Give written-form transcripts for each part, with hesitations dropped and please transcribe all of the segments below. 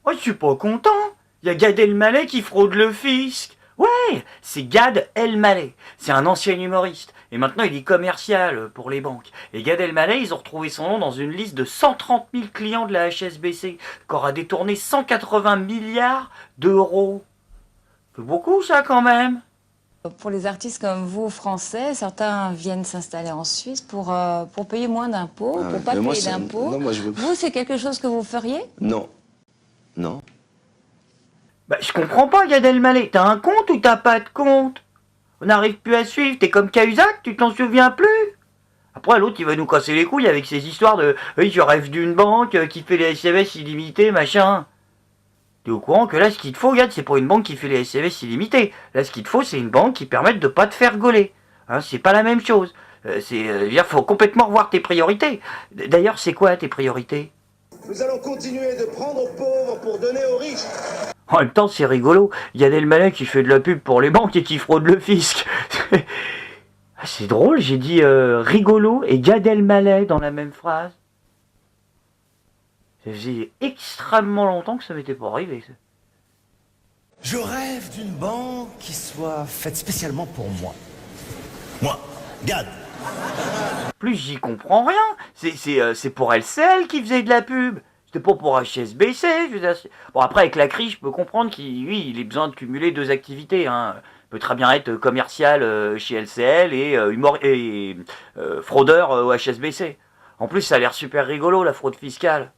Oh, je suis pas content. Il y a Gad Elmaleh qui fraude le fisc. Ouais, c'est Gad Elmaleh. C'est un ancien humoriste. Et maintenant, il est commercial pour les banques. Et Gad Elmaleh, ils ont retrouvé son nom dans une liste de 130 000 clients de la HSBC, qui aura détourné 180 milliards d'euros. C'est beaucoup, ça, quand même. Pour les artistes comme vous, français, certains viennent s'installer en Suisse pour payer moins d'impôts, pour pas payer d'impôts. Vous, c'est quelque chose que vous feriez? Non. Non. Bah, je comprends pas, Gad Elmaleh. T'as un compte ou t'as pas de compte? On n'arrive plus à suivre. T'es comme Cahuzac, tu t'en souviens plus? Après, l'autre, il va nous casser les couilles avec ses histoires de « Oui, je rêve d'une banque qui fait les SMS illimités, machin. » T'es au courant que là, ce qu'il te faut, Gad, c'est pas une banque qui fait les SMS illimités. Là, ce qu'il te faut, c'est une banque qui permette de pas te faire gauler. Hein, c'est pas la même chose. Faut complètement revoir tes priorités. D'ailleurs, c'est quoi tes priorités? Nous allons continuer de prendre aux pauvres pour donner aux riches. En même temps, c'est rigolo. Gad Elmaleh qui fait de la pub pour les banques et qui fraude le fisc. C'est drôle, j'ai dit rigolo et Gad Elmaleh dans la même phrase. Ça faisait extrêmement longtemps que ça m'était pas arrivé. Ça. Je rêve d'une banque qui soit faite spécialement pour moi. Moi, Gad. Plus j'y comprends rien. C'est pour LCL qui faisait de la pub. C'était pas pour HSBC. Je veux dire, bon, après, avec la crise, je peux comprendre qu'il ait besoin de cumuler deux activités. Hein. Il peut très bien être commercial chez LCL et fraudeur au HSBC. En plus, ça a l'air super rigolo, la fraude fiscale.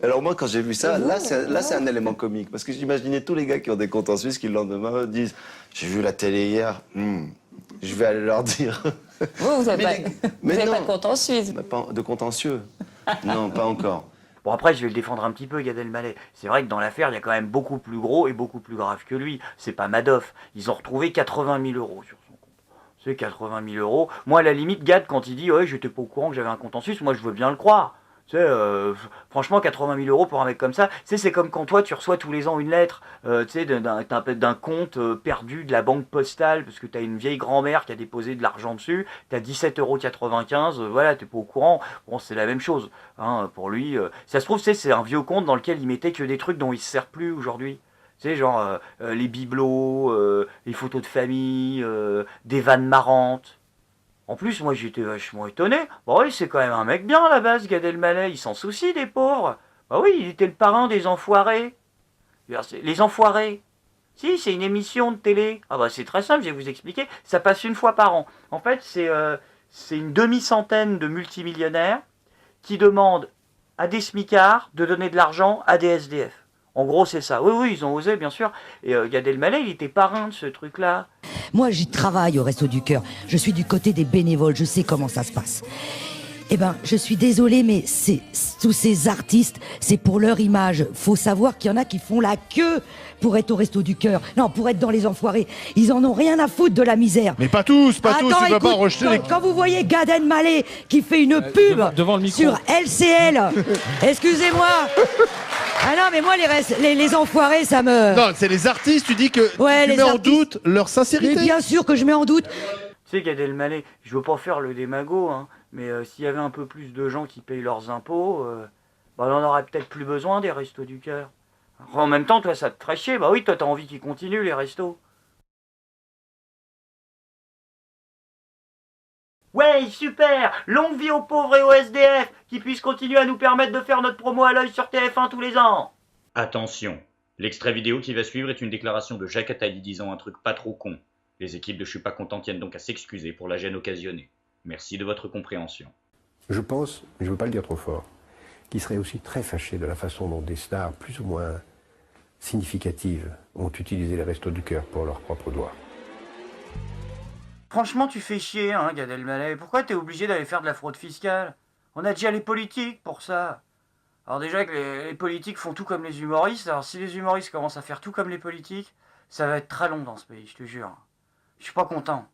Alors moi, quand j'ai vu ça, là c'est un élément comique. Parce que j'imaginais tous les gars qui ont des comptes en Suisse qui le lendemain disent « J'ai vu la télé hier, je vais aller leur dire. » Vous n'avez pas de compte en Suisse. Pas de contentieux. Non, pas encore. Bon, après, je vais le défendre un petit peu, Gad Elmaleh. C'est vrai que dans l'affaire, il y a quand même beaucoup plus gros et beaucoup plus grave que lui. C'est pas Madoff. Ils ont retrouvé 80 000 euros sur son compte. C'est 80 000 euros. Moi, à la limite, Gad, quand il dit « Ouais, j'étais pas au courant que j'avais un compte en Suisse », moi, je veux bien le croire. Tu sais, franchement, 80 000 euros pour un mec comme ça, tu sais, c'est comme quand toi, tu reçois tous les ans une lettre, tu sais, d'un compte perdu de la banque postale, parce que t'as une vieille grand-mère qui a déposé de l'argent dessus, t'as 17,95 €, voilà, t'es pas au courant. Bon, c'est la même chose, hein, pour lui. Ça se trouve, c'est un vieux compte dans lequel il mettait que des trucs dont il se sert plus aujourd'hui. Tu sais, genre, les bibelots, les photos de famille, des vannes marrantes. En plus, moi, j'étais vachement étonné. Bon, oui, c'est quand même un mec bien, à la base, Gad Elmaleh. Il s'en soucie des pauvres. Bah oui, il était le parrain des enfoirés. Les enfoirés. Si, c'est une émission de télé. Ah bah, c'est très simple, je vais vous expliquer. Ça passe une fois par an. En fait, c'est une demi-centaine de multimillionnaires qui demandent à des smicards de donner de l'argent à des SDF. En gros, c'est ça. Oui, oui, ils ont osé, bien sûr. Et Gad Elmaleh, il était parrain de ce truc-là. Moi, j'y travaille au Resto du Cœur. Je suis du côté des bénévoles. Je sais comment ça se passe. Eh ben, je suis désolée, mais tous ces artistes, c'est pour leur image. Faut savoir qu'il y en a qui font la queue pour être au Resto du Cœur. Non, pour être dans les enfoirés. Ils en ont rien à foutre de la misère. Mais pas tous, tu écoute, vas pas rejeter les... Quand vous voyez Gad Elmaleh qui fait une pub devant le micro sur LCL, excusez-moi. Ah non, mais moi, les enfoirés, ça me... Non, c'est les artistes, tu dis que tu mets en doute leur sincérité. Mais bien sûr que je mets en doute. Tu sais, Gad Elmaleh, je veux pas faire le démago, hein, mais s'il y avait un peu plus de gens qui payent leurs impôts, bah, on en aurait peut-être plus besoin des restos du cœur. En même temps, toi, ça te ferait chier. Bah oui, toi, t'as envie qu'ils continuent, les restos. Ouais, super! Longue vie aux pauvres et aux SDF, qui puissent continuer à nous permettre de faire notre promo à l'œil sur TF1 tous les ans. Attention, l'extrait vidéo qui va suivre est une déclaration de Jacques Attali disant un truc pas trop con. Les équipes de Je suis pas content tiennent donc à s'excuser pour la gêne occasionnée. Merci de votre compréhension. Je pense, je ne veux pas le dire trop fort, qu'il serait aussi très fâché de la façon dont des stars plus ou moins significatives ont utilisé les restos du cœur pour leur propre gloire. Franchement, tu fais chier, hein, Gad Elmaleh. Pourquoi t'es obligé d'aller faire de la fraude fiscale? On a déjà les politiques pour ça. Alors déjà que les politiques font tout comme les humoristes, alors si les humoristes commencent à faire tout comme les politiques, ça va être très long dans ce pays, je te jure. Je suis pas content.